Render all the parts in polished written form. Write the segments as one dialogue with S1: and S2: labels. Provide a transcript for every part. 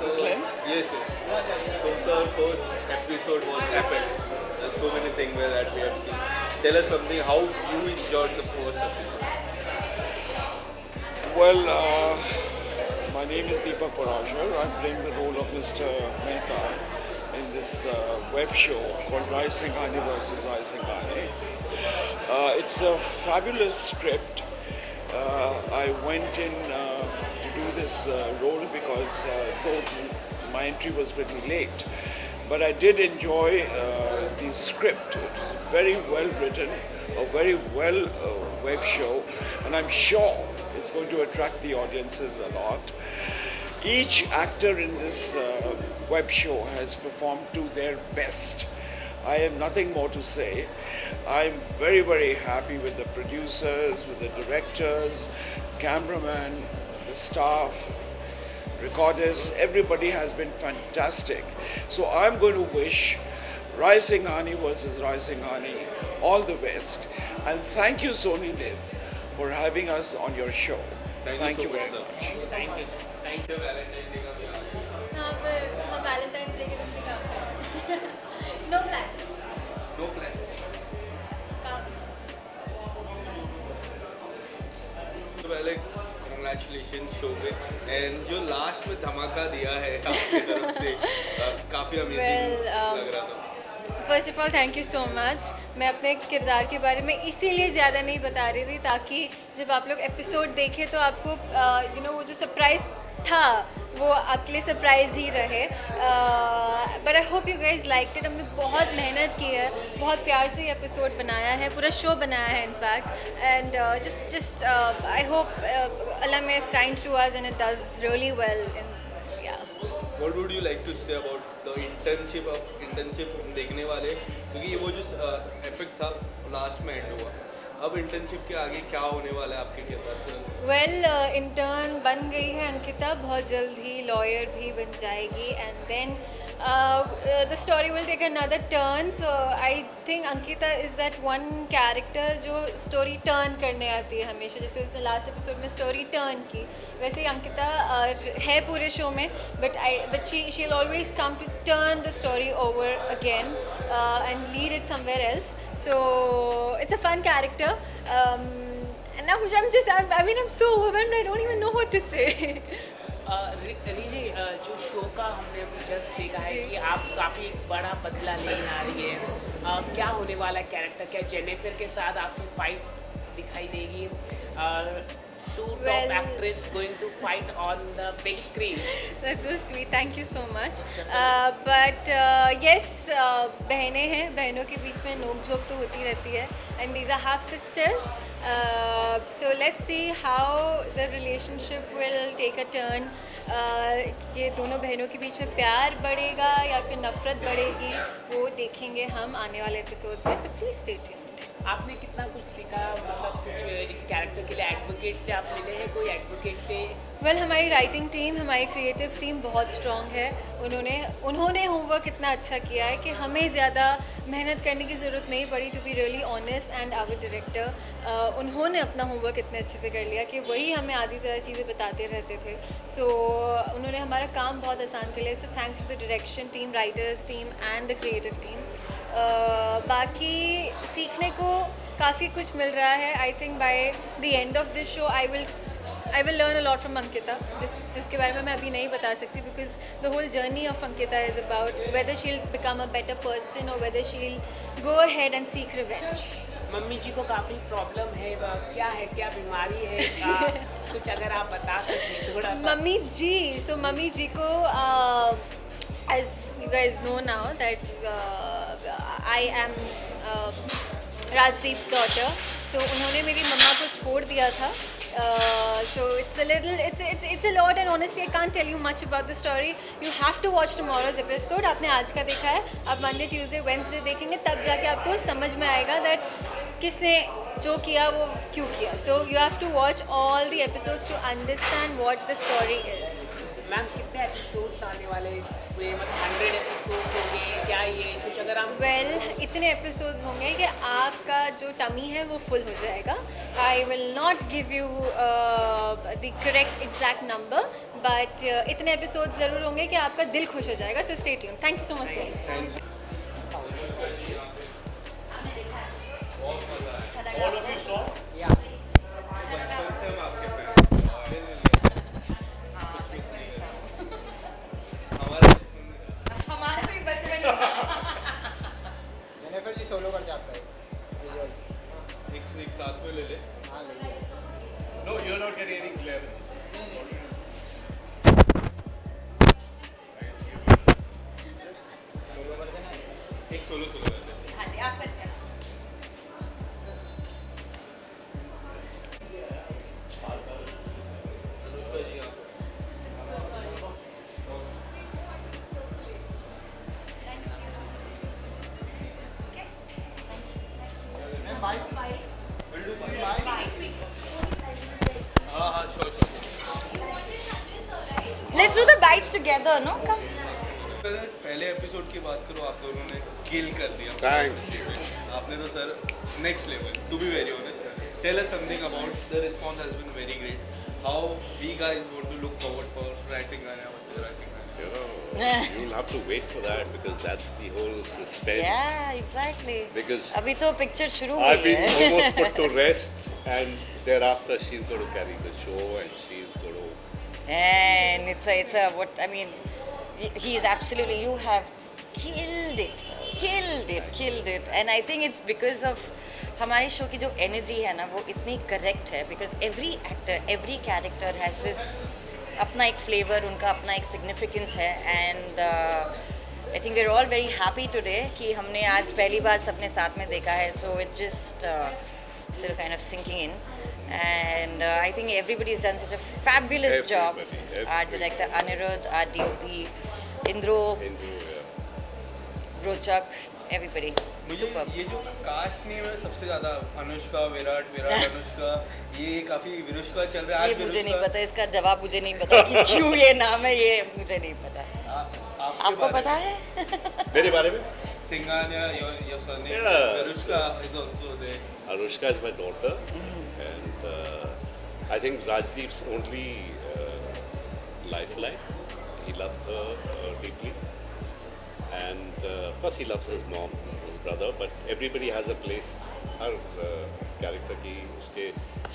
S1: this lens?
S2: Yes, yes. So, sir, first episode was epic. There's so many things that we have seen. Tell us something how you enjoyed the first episode.
S1: Well, my name is Deepak Parashar. I'm playing the role of Mr. Mehta in this web show called Rai Singhani versus Rai Singhani. It's a fabulous script. I went in to do this role because though my entry was pretty late, but I did enjoy the script. It was very well written, a very well web show, and I'm sure it's going to attract the audiences a lot. Each actor in this web show has performed to their best. I have nothing more to say. I'm very, very happy with the producers, with the directors, cameraman, the staff, recorders. Everybody has been fantastic. So I'm going to wish Rai Singhani versus Rai Singhani all the best. And thank you, Sony Liv, for having us on your show. Thank you
S2: so
S1: very
S2: much,
S1: much.
S2: sir.
S3: Thank you thank you
S2: Valentine's Day का भी आ गया।
S4: हाँ पर हम Valentine's day के दिन भी काम करें नो प्लान्स
S2: No plans.
S4: काम
S2: तो पहले congratulations शोभित and जो लास्ट में धमाका दिया है आपकी तरफ से काफ़ी अमेजिंग
S4: Well,
S2: लग रहा था।
S4: First of all thank you so much. मैं अपने किरदार के बारे में इसीलिए ज़्यादा नहीं बता रही थी ताकि जब आप लोग एपिसोड देखें तो आपको वो जो सरप्राइज़ था वो आपके लिए सरप्राइज़ ही रहे। But I hope you guys like it. हमने बहुत मेहनत की है, बहुत प्यार से ये एपिसोड बनाया है, पूरा शो बनाया है in fact. And just I hope Allah may is kind to us and it does really well in yeah.
S2: What would you like to say about the internship देखने वाले क्योंकि ये वो जो एपिक था लास्ट में एंड हुआ अब इंटर्नशिप के आगे क्या होने वाला है आपके किरदार से
S4: वेल इंटर्न बन गई है अंकिता, बहुत जल्द ही लॉयर भी बन जाएगी and then the story will take another turn. So I think Ankita is that one character जो स्टोरी टर्न करने आती है हमेशा। जैसे उसने लास्ट एपिसोड में स्टोरी टर्न की, वैसे ही अंकिता है पूरे शो में, but she will always come to turn the story over again and lead it somewhere else. So it's a fun character and now I'm so overwhelmed, I don't even know what to say.
S3: Reiji जो show का हमने just देखा है कि आप काफ़ी बड़ा बदला लेने आ रही है। क्या होने वाला कैरेक्टर, क्या जेनिफर के साथ आपकी फाइट दिखाई देगी? Two top actress going to fight on the big screen.
S4: That's so sweet, thank you so much. But yes, बहनें हैं, बहनों के बीच में नोक झोंक तो होती रहती है and these are half sisters. So let's see how the relationship will take a turn. ये दोनों बहनों के बीच में प्यार बढ़ेगा या फिर नफरत बढ़ेगी, वो देखेंगे हम आने वाले एपिसोड्स में। So please stay tuned.
S3: आपने कितना कुछ सीखा, मतलब कुछ इस कैरेक्टर के लिए एडवोकेट से आप मिले हैं, कोई एडवोकेट से?
S4: वेल हमारी राइटिंग टीम, हमारी क्रिएटिव टीम बहुत स्ट्रॉन्ग है। उन्होंने होमवर्क इतना अच्छा किया है कि हमें ज़्यादा मेहनत करने की ज़रूरत नहीं पड़ी to be really honest. And our director उन्होंने अपना होमवर्क इतने अच्छे से कर लिया कि वही हमें आधी ज़्यादा चीज़ें बताते रहते थे। सो उन्होंने हमारा काम बहुत आसान कर लिया। So thanks to the direction team, writers team and the creative team. बाकी सीखने को काफ़ी कुछ मिल रहा है। I think by the end of this show I will learn a lot from Ankita, जिसके बारे में मैं अभी नहीं बता सकती because the whole journey of Ankita is about whether she will become a better person और whether she will go ahead and seek revenge.
S3: Mummy जी को काफ़ी प्रॉब्लम है, क्या है, क्या बीमारी है? कुछ अगर आप बता सकें थोड़ा सा।
S4: मम्मी जी को as you guys know now that I am Rajdeep's daughter. So उन्होंने मेरी मम्मा को छोड़ दिया था। So it's a lot and honestly I can't tell you much about the story. You have to watch tomorrow's episode. आपने आज का देखा है, आप Monday, Tuesday, Wednesday देखेंगे, तब जाके आपको समझ में आएगा that किसने जो किया वो क्यों किया. So you have to watch all the episodes to understand what the story is.
S3: Ma'am कितने एपिसोड्स आने वाले हैं इसमें, मतलब 100 एपिसोड्स होंगे क्या, ये कुछ अगर हम
S4: इतने एपिसोड्स होंगे कि आपका जो टमी है वो फुल हो जाएगा. I will not give you the correct exact number, but इतने एपिसोड्स ज़रूर होंगे कि आपका दिल खुश हो जाएगा. So stay tuned. Thank you so much guys.
S5: All of you saw?
S2: बचपन से हम आपके फैन कुछ मिस नहीं करा हमारा
S4: हमारा भी बचपन ही था.
S6: जेनिफर जी सोलो करते आपका विजुअल्स
S2: एक साथ में ले ले
S6: हाँ ले लिया.
S5: No, you're not getting any glare.
S6: Solo करते ना
S2: एक सोलो सोलो कर दे.
S4: हाँ जी, आप करते हैं.
S2: अनुष्का जी आप
S6: मैम बाइक
S2: हाँ हाँ sure sure.
S7: Let's do the bites together, no? Come.
S2: पहले एपिसोड की बात करो, आप दोनों ने किल कर दिया.
S5: Thanks.
S2: आपने तो sir next level. To be very honest, tell us something about the response has been very great. How we guys want to look forward for Rising Ghana versus Rising Ghana.
S5: You'll have to wait for that because that's the whole suspense.
S7: Yeah, exactly.
S5: Because
S7: अभी तो picture शुरू
S5: I've
S7: हुई
S5: been
S7: है.
S5: almost put to rest, and thereafter she's going to carry the show, and she's going to.
S7: And it's a what I mean. He's absolutely. You have killed it. And I think it's because of हमारे show की जो energy है ना वो इतनी correct है. Because every actor, every character has this अपना एक फ्लेवर, उनका अपना एक सिग्निफिकेंस है. And I think we are all very happy today कि हमने आज पहली बार सबने साथ में देखा है. So it's just still kind of sinking in, and I think everybody's done such a fabulous job.
S5: Everybody.
S7: Our director Anirudh, our DOP Indro, Rochak, everybody
S2: मुझे
S7: superb.
S2: ये जो कास्ट नेम है सबसे ज़्यादा अनुष्का विराट अनुष्का, ये काफ़ी विनुष्का चल रहा है.
S7: ये मुझे नहीं पता, इसका जवाब मुझे नहीं पता कि क्यों ये नाम है, ये मुझे नहीं पता. आपको पता है?
S5: मेरे बारे में?
S2: Singhania, your surname.
S5: Yeah.
S2: Virushka is also there.
S5: Anushka is my daughter, and I think Rajdeep's only lifeline. He loves her deeply, and of course he loves his mom, his brother. But everybody has a place. Her character की उसके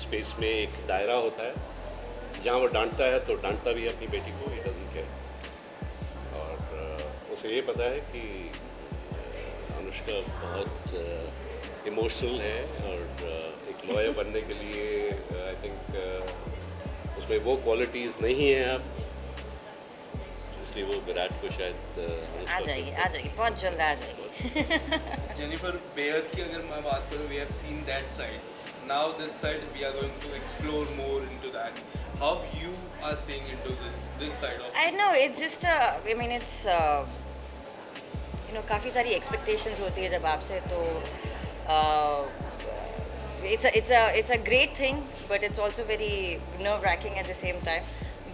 S5: space में एक दायरा होता है जहाँ वो डांटता है तो डांटता भी है अपनी बेटी को. He doesn't care. और उसे ये पता है कि अनुष्का बहुत इमोशनल है, और एक लॉयर बनने के लिए आई थिंक उसमें वो क्वालिटीज़ नहीं हैं अब, इसलिए वो विराट को शायद
S7: आ जाएगी बहुत जल्द आ जाएगी.
S2: जेनिफर बेयर की अगर मैं बात करूँ, we have seen that side. Now this side we are going to explore more into that. How you are seeing into this side of.
S7: I know it's just I mean it's काफ़ी सारी expectations होती है जब आपसे, तो it's a great thing, but it's also very nerve-wracking at the same time.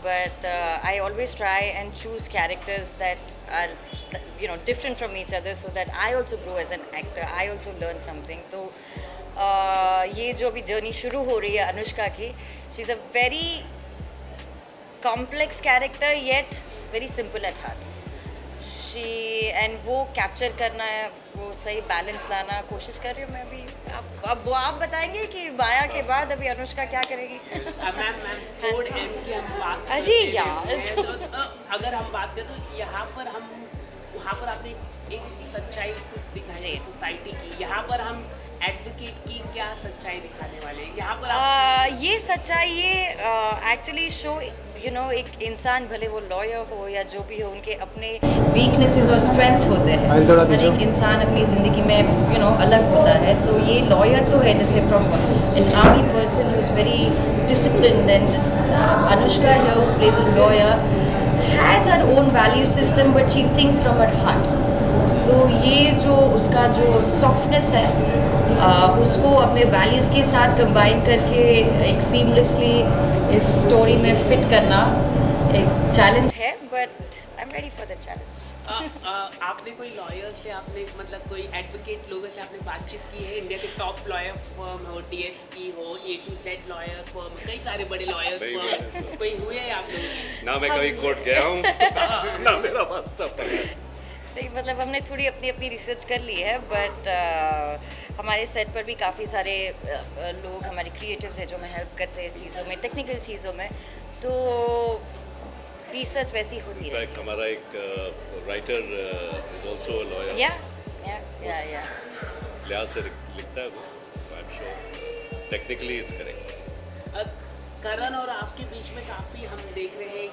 S7: But I always try and choose characters that are different from each other, so that I also grow as an actor. I also learn something. तो ये जो अभी journey शुरू हो रही है अनुष्का की, she's a very complex character yet very simple at heart. And वो कैप्चर करना है, वो सही बैलेंस लाना कोशिश कर रही हूँ मैं अभी. आप बताएंगे कि माया के बाद अभी अनुष्का क्या करेगी?
S3: मैम कोड एम की हम बात
S7: अरे यार
S3: तो अगर हम बात करें तो यहाँ पर आपने एक सच्चाई कुछ दिखाई सोसाइटी की. यहाँ पर हम एडवोकेट की क्या सच्चाई दिखाने वाले हैं यहाँ पर?
S7: ये सच्चाई, ये एक्चुअली शो एक इंसान भले वो लॉयर हो या जो भी हो, उनके अपने वीकनेसेस और स्ट्रेंथ्स होते हैं. हर एक इंसान अपनी ज़िंदगी में अलग होता है. तो ये लॉयर तो है जैसे from an army person who is very disciplined, and Anushka here who plays a lawyer has her own value system but she thinks from her heart. तो ये जो उसका जो सॉफ्टनेस है उसको अपने वैल्यूज़ के साथ कंबाइन करके एक सीमलेसली इस स्टोरी में फिट करना एक चैलेंज है. है, but I am ready for the challenge.
S3: आपने कोई लॉयर से आपने मतलब कोई एडवोकेट लोगों से आपने बातचीत की है? इंडिया के टॉप लॉयर फर्म हो, DSP हो, A to Z lawyer firm, कई सारे बड़े लॉयर फर्म कोई हुए हैं आप लोग?
S5: ना मैं कभी कोर्ट गया हूँ ना मेरा पास तब
S7: नहीं, मतलब हमने थोड़ी अपनी अपनी रिसर्च कर ली है, बट हमारे सेट पर भी काफ़ी सारे लोग हमारे क्रिएटिव्स हैं जो हमें हेल्प करते हैं इस चीज़ों में, टेक्निकल चीज़ों में, तो रिसर्च वैसी होती है।
S5: इनफैक्ट हमारा एक writer is also a lawyer,
S7: या
S5: लिहाज से लिखता है वो, I am sure technically it's correct.
S3: Karan और आपके बीच में काफ़ी हम देख रहे हैं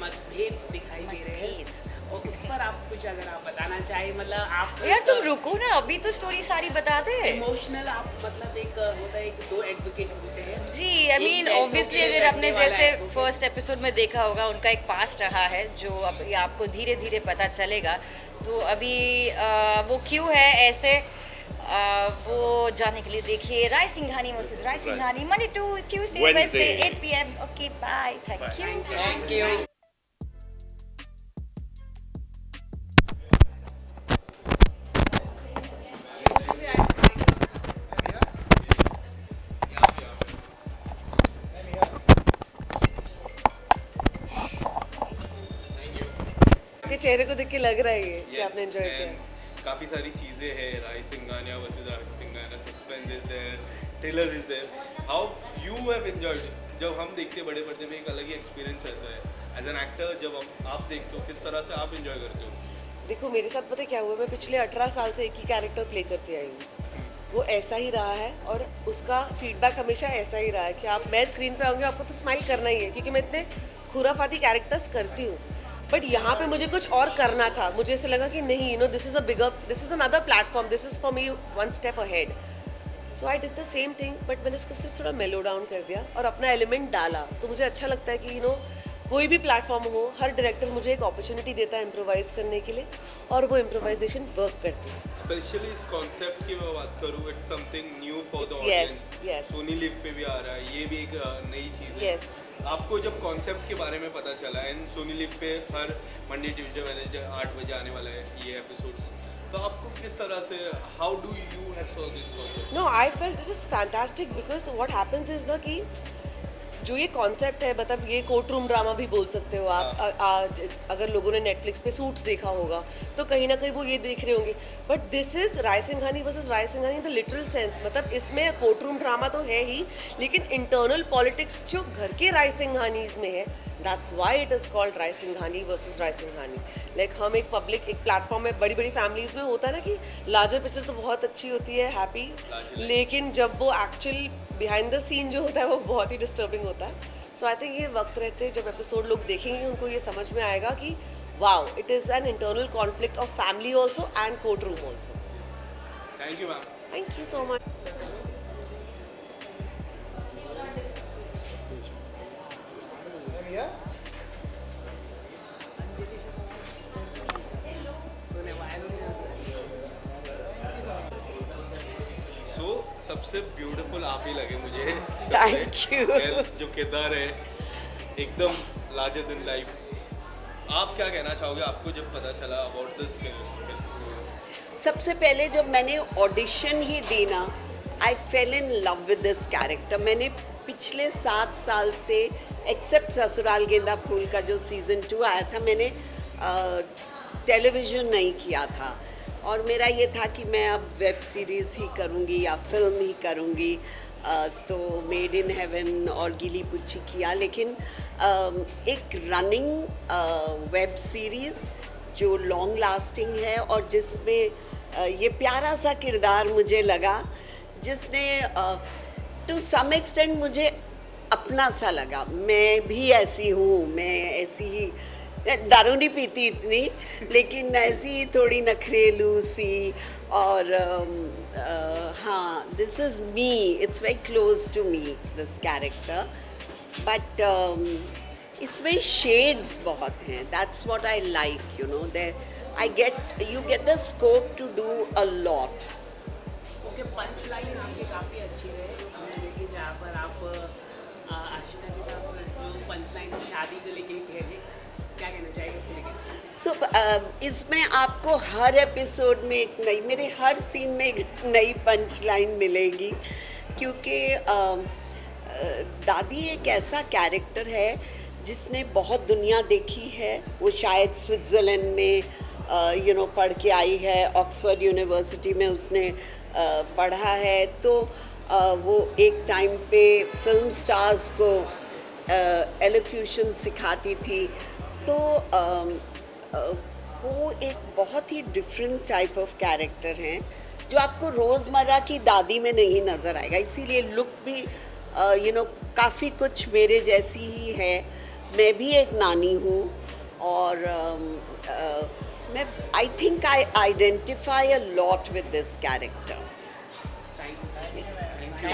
S3: मतभेद दिखाई दे रहे हैं, और उस पर आप कुछ अगर आप बताना चाहें, मतलब आप
S7: यार तुम रुको ना, अभी तो स्टोरी सारी बता दे।
S3: इमोशनल आप मतलब एक होता है कि दो एडवोकेट होते हैं
S7: जी, आई मीन ऑब्वियसली अगर आपने जैसे फर्स्ट एपिसोड में देखा होगा, उनका एक पास्ट रहा है जो अब ये आपको धीरे धीरे पता चलेगा। तो अभी वो क्यों है ऐसे, वो जाने के लिए देखिए Rai Singhani versus Rai Singhani, Monday to Tuesday Wednesday 8 PM। Okay bye, thank you.
S8: आपके चेहरे को देख के लग रहा है ये कि आपने एंजॉय किया।
S2: काफ़ी सारी चीज़ें हैं, Rai Singhania versus Rai Singhania, suspense is there, thriller is there, how you have enjoyed. जब हम देखते हैं बड़े पर्दे में एक अलग ही एक्सपीरियंस रहता है एज एन एक्टर, जब आप देखते हो किस तरह से आप एंजॉय करते हो?
S8: देखो मेरे साथ पता है क्या हुआ, मैं पिछले 18 साल से एक ही कैरेक्टर प्ले करती आई हूँ, वो ऐसा ही रहा है और उसका फीडबैक हमेशा ऐसा ही रहा है कि आप, मैं स्क्रीन पे आऊँगी आपको तो स्माइल करना ही है, क्योंकि मैं इतने खुराफाती कैरेक्टर्स करती हूँ। बट यहाँ पे मुझे कुछ और करना था, मुझे ऐसे लगा कि नहीं, this is a bigger, this is another platform, this is for me one step ahead. So I did the same thing, but मैंने उसको सिर्फ थोड़ा मेलो डाउन कर दिया और अपना एलिमेंट डाला। तो मुझे अच्छा लगता है कि कोई भी प्लेटफॉर्म हो, हर डायरेक्टर मुझे एक अपॉर्चुनिटी देता है इम्प्रोवाइज करने के लिए, और वो इम्प्रोवाइजेशन वर्क करती है।
S2: स्पेशली इस कॉन्सेप्ट की मैं बात करूँ, it's something new for the
S8: yes.
S2: Audience. Sony LIV पे भी आ रहा है, ये भी एक नई चीज़ है।
S8: Yes.
S2: आपको जब कॉन्सेप्ट के बारे में पता चला, एंड सोनी लिव पे हर मंडे ट्यूसडे वेडनेसडे 8 बजे आने वाला है ये एपिसोड्स, तो आपको किस तरह से, how do you have saw this concept?
S8: No, I felt it is fantastic, because what happens is ना कि जो ये कॉन्सेप्ट है, मतलब ये कोर्ट रूम ड्रामा भी बोल सकते हो आप। अगर लोगों ने नेटफ्लिक्स पे सूट्स देखा होगा तो कहीं ना कहीं वो ये देख रहे होंगे, but this is Rai Singhani versus Rai Singhania in the literal sense. मतलब इसमें कोर्ट रूम ड्रामा तो है ही, लेकिन इंटरनल पॉलिटिक्स जो घर के राय सिंघानीज में है, that's why it is called Rai Singhani versus Rai Singhania. Like हम एक पब्लिक, एक प्लेटफॉर्म में, बड़ी बड़ी फैमिलीज़ में होता है ना कि लार्जर पिक्चर तो बहुत अच्छी होती है, हैप्पी, लेकिन जब वो एक्चुअल बिहाइंड द सीन जो होता है वो बहुत ही डिस्टर्बिंग होता है। सो आई थिंक ये वक्त रहते जब एपिसोड लोग देखेंगे उनको ये समझ में आएगा कि wow, it is an internal conflict of family also and court room also.
S2: Thank you ma'am.
S8: Thank you so much.
S2: सबसे ब्यूटीफुल आप ही लगे मुझे।
S8: Thank you.
S2: जो किरदार है एकदम लार्जर देन लाइफ। आप क्या कहना चाहोगे, आपको जब पता चला अबाउट दिस?
S9: सबसे पहले जब मैंने ऑडिशन ही दी ना, I fell in love with this character. मैंने पिछले 7 साल से, एक्सेप्ट ससुराल गेंदा फूल का जो सीज़न 2 आया था, मैंने टेलीविज़न नहीं किया था, और मेरा ये था कि मैं अब वेब सीरीज़ ही करूँगी या फिल्म ही करूँगी। तो मेड इन हेवन और गीली पुच्ची किया, लेकिन एक रनिंग वेब सीरीज़ जो लॉन्ग लास्टिंग है और जिसमें ये प्यारा सा किरदार मुझे लगा, जिसने टू सम एक्सटेंट मुझे अपना सा लगा। मैं भी ऐसी हूँ, मैं ऐसी ही, दारू नहीं पीती इतनी, लेकिन ऐसी थोड़ी नखरेलू सी, और हाँ, this is me, it's very close to me this character, but इसमें शेड्स बहुत हैं। That's what I like, you know, you get the scope to do a lot.
S3: Okay, punch line आपकी काफ़ी अच्छी रही। हमने देखी जहाँ पर आप आशिका के साथ जो पंच लाइन शादी को लेके कह रहे, क्या कहना चाहेंगे इसको लेके?
S9: सो इसमें आपको हर एपिसोड में एक नई, मेरे हर सीन में एक नई पंच लाइन मिलेगी, क्योंकि दादी एक ऐसा कैरेक्टर है जिसने बहुत दुनिया देखी है। वो शायद स्विट्ज़रलैंड में पढ़ के आई है, ऑक्सफोर्ड यूनिवर्सिटी में उसने पढ़ा है, तो वो एक टाइम पे फिल्म स्टार्स को एलोक्यूशन सिखाती थी। तो वो एक बहुत ही डिफरेंट टाइप ऑफ कैरेक्टर हैं जो आपको रोज़मर्रा की दादी में नहीं नज़र आएगा। इसीलिए लुक भी काफ़ी कुछ मेरे जैसी ही है। मैं भी एक नानी हूँ और मैं I think I identify a lot with this character.
S3: Thank you.
S9: Thank